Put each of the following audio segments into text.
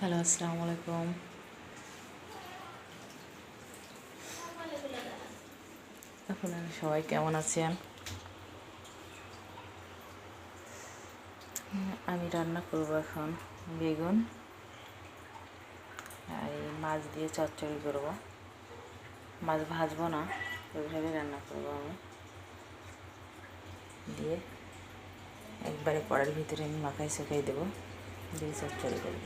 Hello, আসসালামু আলাইকুম। আপনারা সবাই কেমন আছেন? আমি রান্না করব এখন বেগুন আর এই মাছ দিয়ে চচ্চড়ি করব। মাছ ভাজবো না, ওইভাবে রান্না করব আমি। দিয়ে একবারে কড়াইয়ের ভিতরে আমি মাখায় শুকাই দেবো, দিয়ে চচ্চড়ি করব।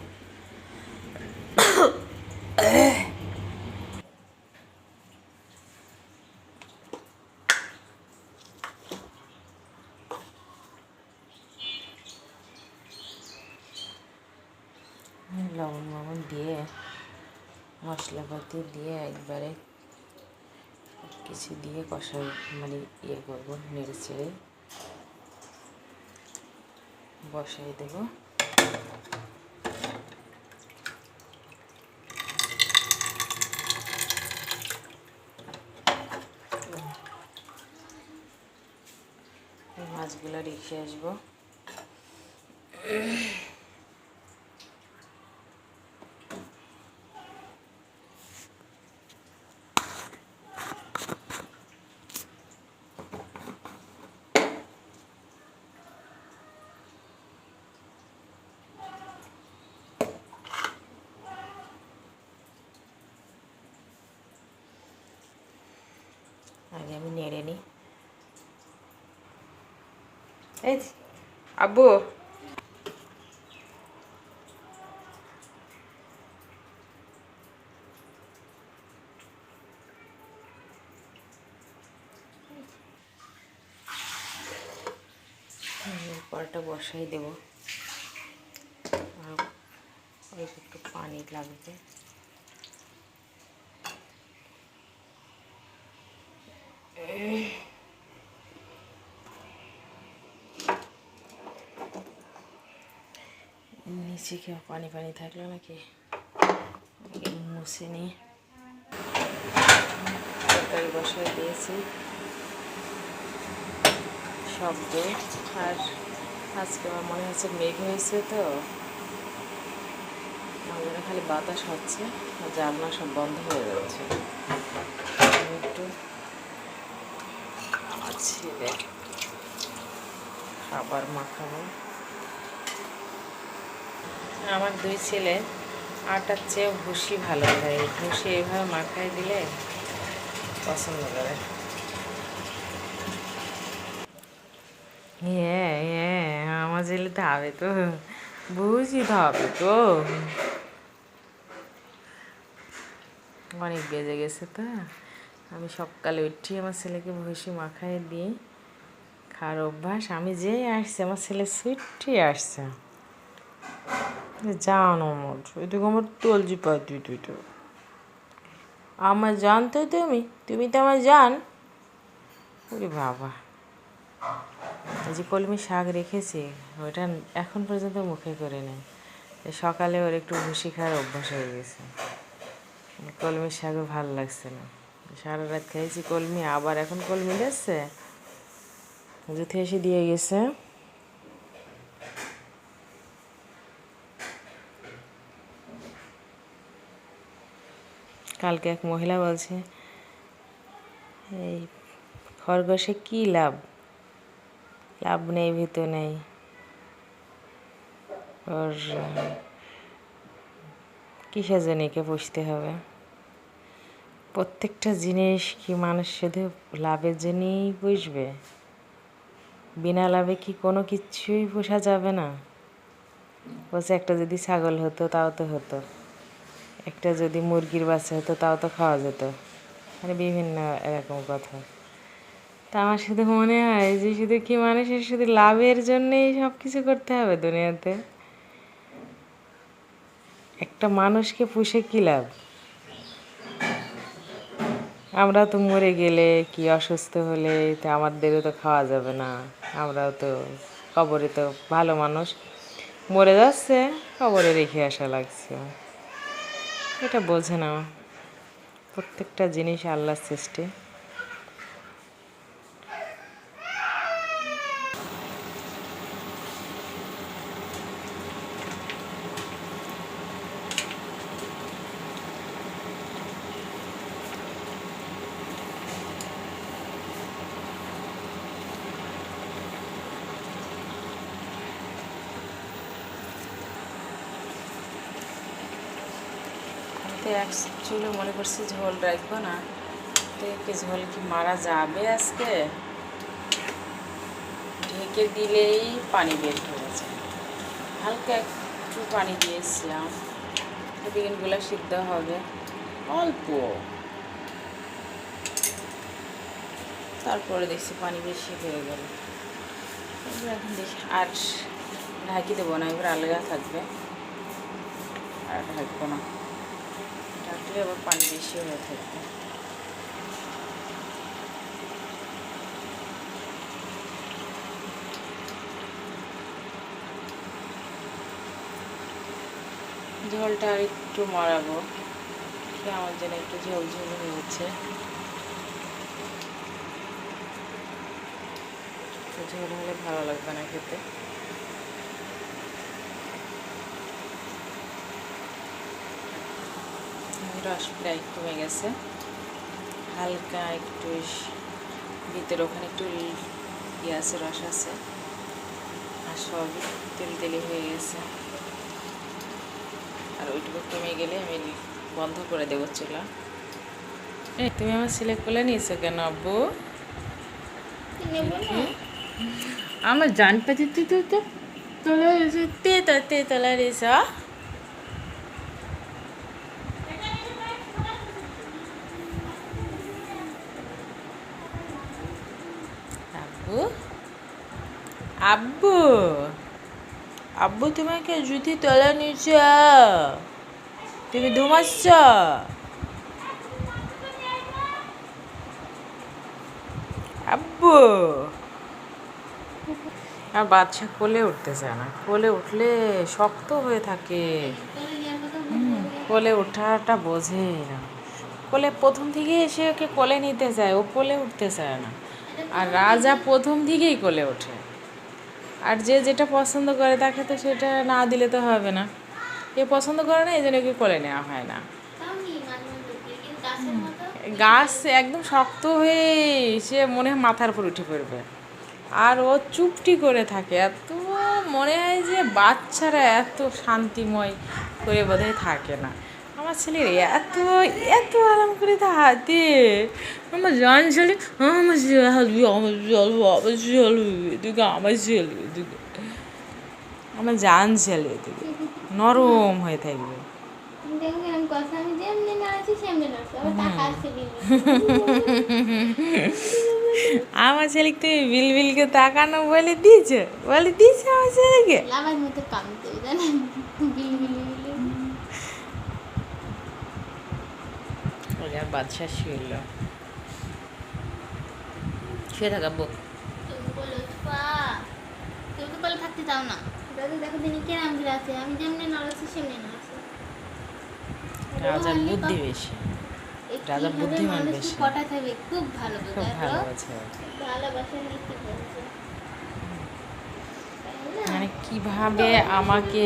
লবণ দিয়ে মশলাপাতি দিয়ে একবারে কিছু দিয়ে কষা ইয়ে করবো, নেড়ে চেড়ে বসাই দেবো। এই মাছগুলো রেখে আসবো। আগে আমি নেড়ে নিই। এই আব্বু, পরটা বসাই দেবো। আর অল্প একটু পানি লাগবে। নিচে কেউ পানি পানি থাকলো নাকি, মুছে নিই। তরকারি বসাই দিয়েছি, শব্দ। আর আজকে আমার মনে হচ্ছে মেঘ হয়েছে, তো আমাদের খালি বাতাস হচ্ছে আর জানলা সব বন্ধ হয়ে যাচ্ছে। একটু আমার ছেলে খাবার মাখাবো। আমার দুই ছেলে আটার চেয়েও ভুসি ভালো খায়। ভুসি এইভাবে মাখায় দিলে পছন্দ করে। হ্যাঁ হ্যাঁ, আমার ছেলে তো হবে, তো ভুসি তো হবে তো। অনেক বেজে গেছে, তো আমি সকালে উঠি আমার ছেলেকে ভুসি মাখায় দিই, খাওয়ার অভ্যাস। আমি যেই আসছে আমার ছেলে ছুটি আসছে, জানো মোট ওইটুকু আমার তলজি পাতি। তুই তো আমার জানতো, তুমি তো আমার জান। ওরে বাবা, এই যে কলমি শাক রেখেছি, ওটা এখন পর্যন্ত মুখে করে নেই। সকালে ওর একটু ভুসি খাওয়ার অভ্যাস হয়ে গেছে। কলমি শাকও ভালো লাগছে না, সারা রাত খেয়েছি কলমি, আবার এখন কলমি দিচ্ছে। জুথে এসে দিয়ে গেছে। কালকে এক মহিলা বলছে, এই খরগোশে কী লাভ, লাভ নেই, ভিতর নেই। ওর কিসের জন্য একে পুষতে হবে? প্রত্যেকটা জিনিস কি মানুষ শুধু লাভের জন্যই পুষবে? বিনা লাভে কি কোনো কিছুই পোষা যাবে না? বলছে একটা যদি ছাগল হতো তাও তো হতো, একটা যদি মুরগির বাচ্চা হতো তাও তো খাওয়া যেত, মানে বিভিন্ন এরকম কথা। তা আমার শুধু মনে হয় যে শুধু কি মানুষের শুধু লাভের জন্যেই সব কিছু করতে হবে দুনিয়াতে? একটা মানুষকে পুষে কী লাভ? আমরা তো মরে গেলে কি অসুস্থ হলে তো আমাদেরও তো খাওয়া যাবে না। আমরাও তো কবরে, তো ভালো মানুষ মরে যাচ্ছে, কবরে রেখে আসা লাগছে। এটা বোঝে না। প্রত্যেকটা জিনিস আল্লাহর সৃষ্টি। তো এক চুলে মনে করছি ঝোল রাখবো না, তো একে ঝোল কি মারা যাবে আজকে? ঢেকে দিলেই পানি বের হয়ে যায়। হালকা একটু পানি দিয়েছিলাম, বেগুনগুলো সিদ্ধ হবে অল্প, তারপরে দেখছি পানি বেশি হয়ে গেল। এখন দেখি আর ঢাকি দেবো না, এবার আলগা থাকবে, আর ঢাকবো না, ঢাকলে আবার পানি বেশি হয়ে থাকবে। ঝোলটা আর একটু মরাবো, আমার জন্য একটু ঝোল ঝোল হয়েছে, ঝোল হলে ভালো লাগবে না খেতে। রস প্রায় কমে গেছে, হালকা একটু ভিতরে ওখানে একটু ইয়ে আছে, রস আছে, আর সবই তেল তেলি হয়ে গেছে। আর ওইটুকু কমে গেলে আমি বন্ধ করে দেবো চুলা। এই তুমি আমার সিলেক্ট করে নিয়েছো কেন আব্বু? আমার জান পাতি তুই তো তোলা তোলা রেছ আব্বু আব্বু আব্বু তোমাকে জুতি তোলা নিয়েছ, তুমি ঘুমাচ্ছ? আব্বু আর বাচ্চা কোলে উঠতে চায় না, কোলে উঠলে শক্ত হয়ে থাকে, কোলে ওঠাটা বোঝে না, কোলে প্রথম থেকেই এসে ওকে কোলে নিতে চায়, ও কোলে উঠতে চায় না। আর রাজা প্রথম থেকেই কোলে ওঠে, আর যে যেটা পছন্দ করে তাকে তো সেটা না দিলে তো হবে না, এ পছন্দ করে না, এই জন্য ওকে কোলে নেওয়া হয় না। গাছ একদম শক্ত হয়ে সে মনে হয় মাথার উপর উঠে পড়বে, আর ও চুপটি করে থাকে। এত মনে হয় যে বাচ্চারা এত শান্তিময় করে বোধহয় থাকে না। আমার ছেলের এত এত আরাম করে হাতে আমার জান ছেলে, আমার ছেলে আমার চলবো, আমার চলবে এদিকে, আমার ছেলে এদিকে, আমার জান ছেলে এদিকে নরম হয়ে থাকবে। আমার ছেলেকে তুমি বিলবিলকে তাকানো বলে দিয়েছো, বলে দিয়েছো আমার ছেলেকে। বাদশা শুইল, শুয়ে থাকাবো, থাকতে চাও না, দেখো দিনই কেরাম আছে, আমি যেমনি নড়াচ্ছি সেমনি নড়াচ্ছি। রাজার বুদ্ধি বেশি, রাজার বুদ্ধিমান বেশি, কথা থাকবে খুব ভালো, খুব ভালোবাসে, ভালোবাসা নীতি বলছে, মানে কিভাবে আমাকে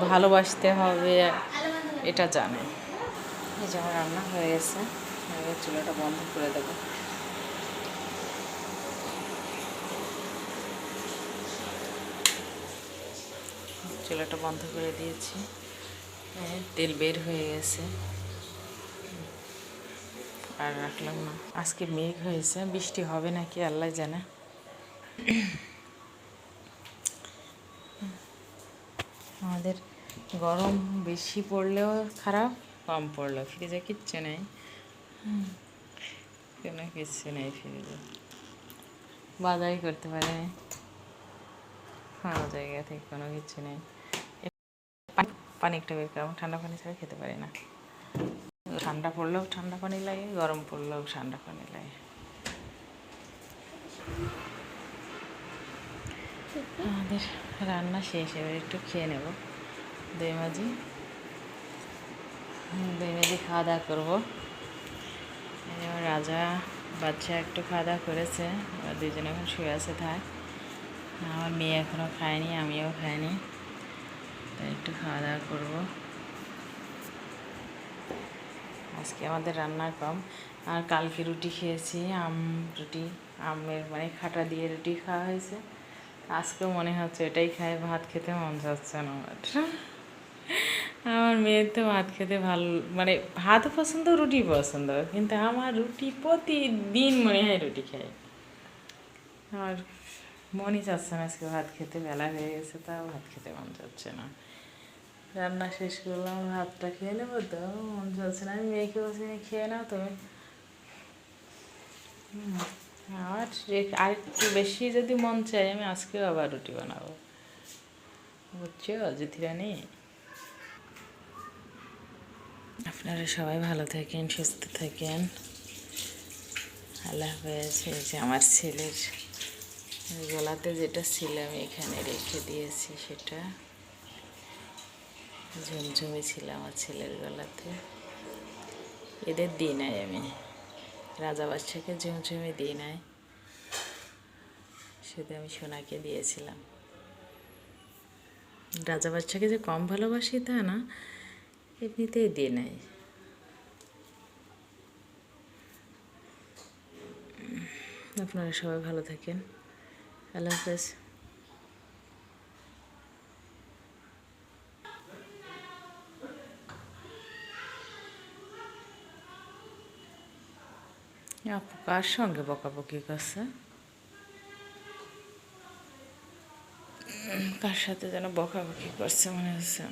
ভালোবাসতে হবে এটা জানে। এই যে আমার রান্না হয়ে গেছে, চুলাটা বন্ধ করে দেবো। চুলাটা বন্ধ করে দিয়েছি, তেল বের হয়ে গেছে, আর রাখলাম না। আজকে মেঘ হয়েছে, বৃষ্টি হবে নাকি আল্লাহ জানে। আমাদের গরম বেশি পড়লেও খারাপ, কম পড়লেও, ফ্রিজে কিচ্ছু নেই, কোনো কিচ্ছু নেই ফ্রিজে, বাজারই করতে পারে কোনো জায়গা থেকে, কোনো কিছু নেই। পানি একটা বের করাম, ঠান্ডা পানি ছাড়া খেতে পারি না, ঠান্ডা পড়লেও ঠান্ডা পানি লাগে, গরম পড়লেও ঠান্ডা পানি লাগে। আমাদের রান্না শেষ, এবার একটু খেয়ে নেব, দই মাঝি খাওয়া দাওয়া করবো। রাজা বাচ্চা একটু খাওয়া দাওয়া করেছে, এবার দুজনে এখন শুয়ে আছে থাক। আমার মেয়ে এখনও খায়নি, আমিও খাইনি, তাই একটু খাওয়া দাওয়া করবো। আজকে আমাদের রান্না কম, আর কালকে রুটি খেয়েছি, রুটি আমের মানে খাটা দিয়ে রুটি খাওয়া হয়েছে, আজকেও মনে হচ্ছে এটাই খাই, ভাত খেতে মন যাচ্ছে না আমার। আমার মেয়ের তো ভাত খেতে ভালো, মানে ভাত পছন্দ, রুটি পছন্দ, কিন্তু আমার রুটি প্রতিদিন মনে হয় রুটি খাই। আমার মনই চাচ্ছে না আজকে ভাত খেতে, বেলা হয়ে গেছে, তাও ভাত খেতে মন চাচ্ছে না। রান্না শেষ করলাম, ভাতটা খেয়ে নেবো, তো মন চাচ্ছে না। আমি মেয়েকে বলছি খেয়ে নাও তুমি। আমার আর একটু বেশি যদি মন চায়, আমি আজকেও আবার রুটি বানাবো, বুঝছো জ্যোতিরানী? আপনারা সবাই ভালো থাকেন, সুস্থ থাকেন। আল্লাহ হাফেজ। এই যে আমার ছেলের গলাতে যেটা ছিল আমি এখানে রেখে দিয়েছি, সেটা ঝুমঝুমি ছিল আমার ছেলের গলাতে। এদের দিই নাই আমি, রাজা বাদশাকে ঝুমঝুমি দিই নাই, শুধু আমি সোনাকে দিয়েছিলাম। রাজা বাদশাকে যে কম ভালোবাসি তা না, এমনিতেই দিই নাই। আপনারা সবাই ভালো থাকেন, আল্লাহ হাফেজ। আপু কার সঙ্গে বকাবকি করছে? কার সাথে যেন বকাবকি করছে মনে হচ্ছে।